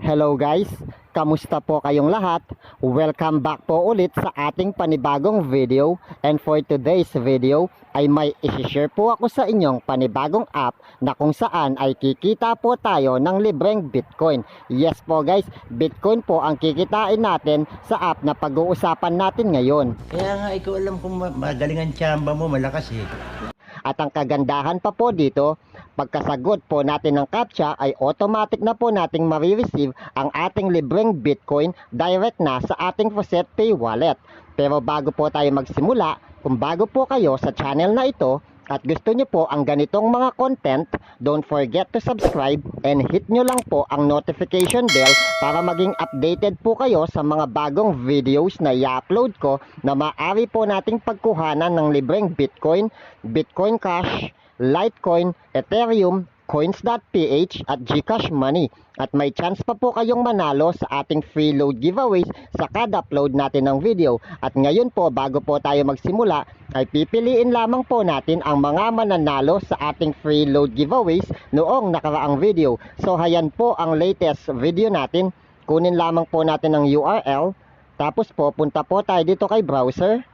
Hello guys, kamusta po kayong lahat? Welcome back po ulit sa ating panibagong video. And for today's video ay may i-share po ako sa inyong panibagong app na kung saan ay kikita po tayo ng libreng Bitcoin. Yes po guys, Bitcoin po ang kikitain natin sa app na pag-uusapan natin ngayon. Kaya nga ikaw alam kung magaling ang tsamba mo, malakas eh. At ang kagandahan pa po dito, pagkasagot po natin ng CAPTCHA ay automatic na po nating marireceive ang ating libreng Bitcoin direct na sa ating FaucetPay wallet. Pero bago po tayo magsimula, kung bago po kayo sa channel na ito at gusto nyo po ang ganitong mga content, don't forget to subscribe and hit nyo lang po ang notification bell para maging updated po kayo sa mga bagong videos na i-upload ko na maaari po nating pagkuhanan ng libreng Bitcoin, Bitcoin Cash, Litecoin, Ethereum, Coins.ph at Gcash money. At may chance pa po kayong manalo sa ating free load giveaways sa kada upload natin ng video. At ngayon po, bago po tayo magsimula, ay pipiliin lamang po natin ang mga mananalo sa ating free load giveaways noong nakaraang video. So hayan po ang latest video natin. Kunin lamang po natin ang URL. Tapos po, punta po tayo dito kay browser,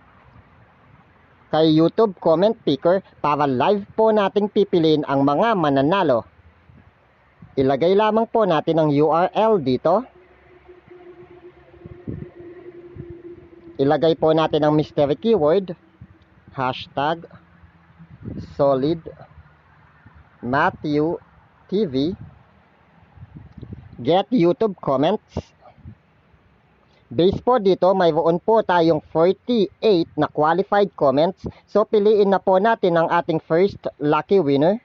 kay YouTube comment picker para live po nating pipiliin ang mga mananalo. Ilagay lamang po natin ang URL dito. Ilagay po natin ang mystery keyword, hashtag solid Matthew TV, get YouTube comments. Base po dito, mayroon po tayong 48 na qualified comments. So, piliin na po natin ang ating first lucky winner.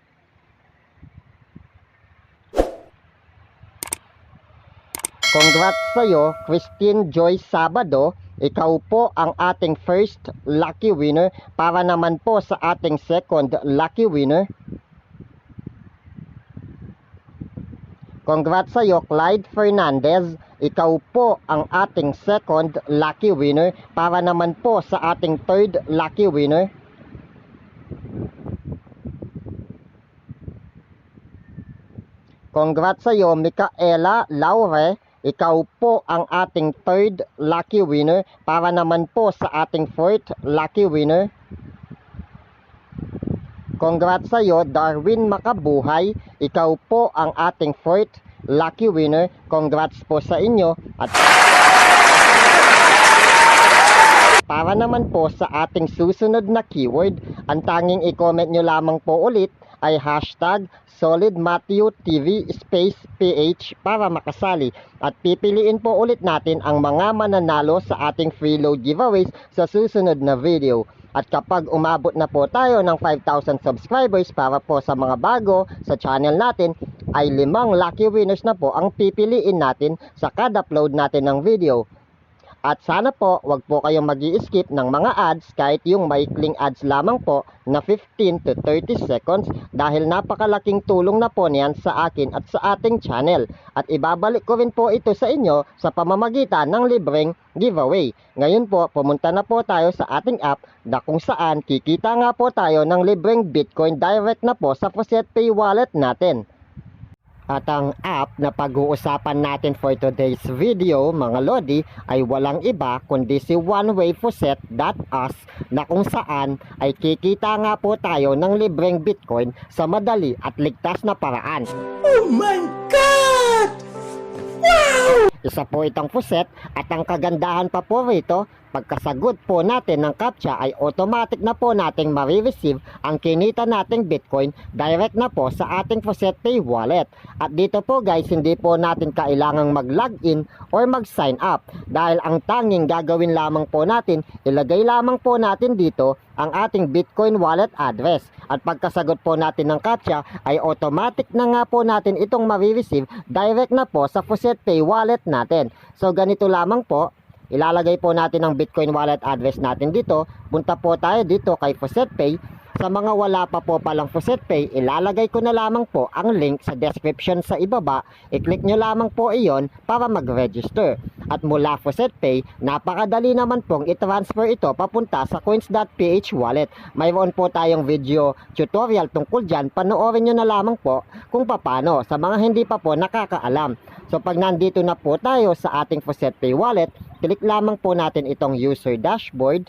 Congrats sa'yo, Christine Joy Sabado. Ikaw po ang ating first lucky winner. Para naman po sa ating second lucky winner. Congrats sa'yo, Clyde Fernandez. Ikaw po ang ating second lucky winner. Para naman po sa ating third lucky winner. Congrats sa'yo, Micaela Laure. Ikaw po ang ating third lucky winner. Para naman po sa ating fourth lucky winner. Congrats sa'yo, Darwin Makabuhay. Ikaw po ang ating fourth lucky winner. Congrats po sa inyo. At para naman po sa ating susunod na keyword, ang tanging i-comment nyo lamang po ulit ay hashtag solidmatthewtv_ph para makasali. At pipiliin po ulit natin ang mga mananalo sa ating free load giveaways sa susunod na video. At kapag umabot na po tayo ng 5,000 subscribers para po sa mga bago sa channel natin, ay 5 lucky winners na po ang pipiliin natin sa kada upload natin ng video. At sana po, wag po kayong mag-i-skip ng mga ads kahit yung maikling ads lamang po na 15 to 30 seconds dahil napakalaking tulong na po niyan sa akin at sa ating channel. At ibabalik ko rin po ito sa inyo sa pamamagitan ng libreng giveaway. Ngayon po, pumunta na po tayo sa ating app na kung saan kikita nga po tayo ng libreng Bitcoin direct na po sa FaucetPay wallet natin. At ang app na pag-uusapan natin for today's video, mga lodi, ay walang iba kundi si ONEWAYFAUCET.us na kung saan ay kikita nga po tayo ng libreng Bitcoin sa madali at ligtas na paraan. Oh my God! Wow! Isa po itong Faucet at ang kagandahan pa po rito, pagkasagot po natin ng CAPTCHA ay automatic na po nating marireceive ang kinita nating Bitcoin direct na po sa ating FaucetPay wallet. At dito po guys, hindi po natin kailangang mag-login or mag-sign up dahil ang tanging gagawin lamang po natin, ilagay lamang po natin dito ang ating Bitcoin wallet address. At pagkasagot po natin ng CAPTCHA ay automatic na nga po natin itong marireceive direct na po sa FaucetPay wallet natin. So ganito lamang po, ilalagay po natin ang Bitcoin wallet address natin dito. Punta po tayo dito kay FaucetPay. Sa mga wala pa po palang FaucetPay, ilalagay ko na lamang po ang link sa description sa ibaba. I-click nyo lamang po iyon para mag-register. At mula FaucetPay, napakadali naman pong i-transfer ito papunta sa Coins.ph wallet. Mayroon po tayong video tutorial tungkol dyan. Panoorin nyo na lamang po kung paano sa mga hindi pa po nakakaalam. So pag nandito na po tayo sa ating FaucetPay wallet, click lamang po natin itong user dashboard.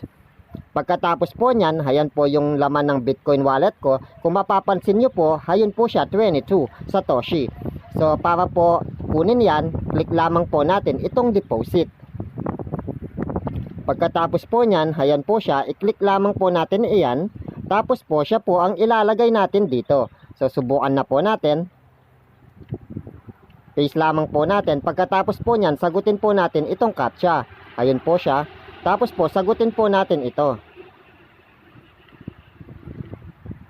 Pagkatapos po niyan, ayan po yung laman ng Bitcoin wallet ko. Kung mapapansin nyo po, ayun po siya, 22 Satoshi. So para po kunin yan, click lamang po natin itong deposit. Pagkatapos po niyan, ayan po siya, i-click lamang po natin iyan. Tapos po siya po ang ilalagay natin dito. So subukan na po natin. Paste lamang po natin. Pagkatapos po niyan, sagutin po natin itong CAPTCHA. Ayun po siya. Tapos po, sagutin po natin ito.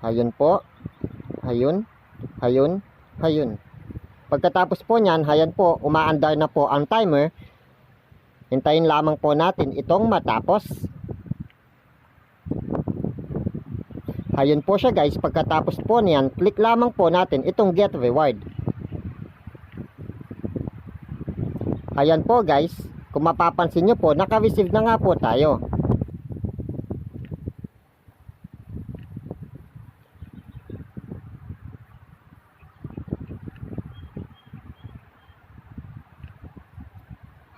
Ayun po. Ayun. Ayun. Ayun. Pagkatapos po niyan, ayan po, umaandar na po ang timer. Hintayin lamang po natin itong matapos. Ayun po siya guys. Pagkatapos po niyan, click lamang po natin itong get reward. Ayan po guys. Kung mapapansin nyo po, naka-receive na nga po tayo.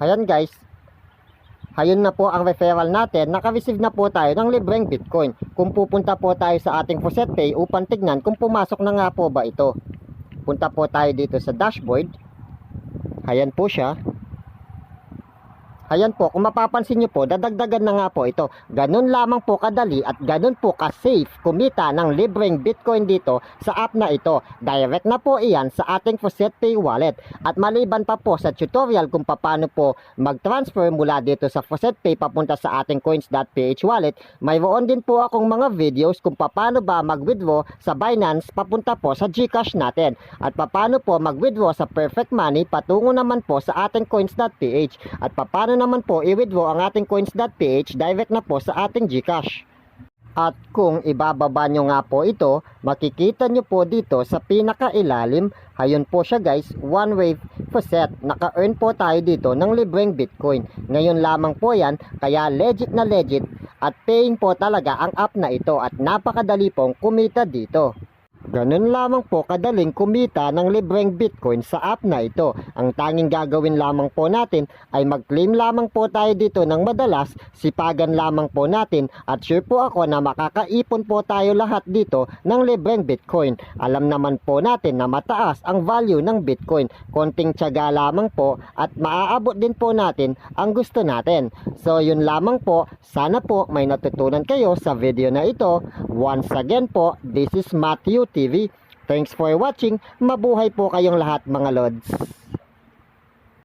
Ayan guys. Ayun na po ang referral natin. Naka-receive na po tayo ng libreng Bitcoin. Kung pupunta po tayo sa ating FaucetPay upang tignan kung pumasok na nga po ba ito. Punta po tayo dito sa dashboard. Ayan po siya. Ayan po, kung mapapansin nyo po, dadagdagan na nga po ito. Ganun lamang po kadali at ganun po ka-safe kumita ng libreng Bitcoin dito sa app na ito. Direct na po iyan sa ating FaucetPay wallet. At maliban pa po sa tutorial kung paano po mag-transfer mula dito sa FaucetPay papunta sa ating Coins.ph wallet, mayroon din po akong mga videos kung paano ba mag-withdraw sa Binance papunta po sa Gcash natin. At paano po mag-withdraw sa Perfect Money patungo naman po sa ating Coins.ph. At paano naman po i-withdraw ang ating Coins.ph direct na po sa ating Gcash. At kung ibababa nyo nga po ito, makikita nyo po dito sa pinakailalim, ayun po siya guys, ONEWAYFAUCET. Naka-earn po tayo dito ng libreng Bitcoin. Ngayon lamang po yan, kaya legit na legit at paying po talaga ang app na ito at napakadali pong kumita dito. Ganun lamang po kadaling kumita ng libreng Bitcoin sa app na ito. Ang tanging gagawin lamang po natin ay mag-claim lamang po tayo dito ng madalas, sipagan lamang po natin at sure po ako na makakaipon po tayo lahat dito ng libreng Bitcoin. Alam naman po natin na mataas ang value ng Bitcoin. Konting tiyaga lamang po at maaabot din po natin ang gusto natin. So yun lamang po, sana po may natutunan kayo sa video na ito. Once again po, this is Matthew TV. Thanks for watching. Mabuhay po kayong lahat mga lods.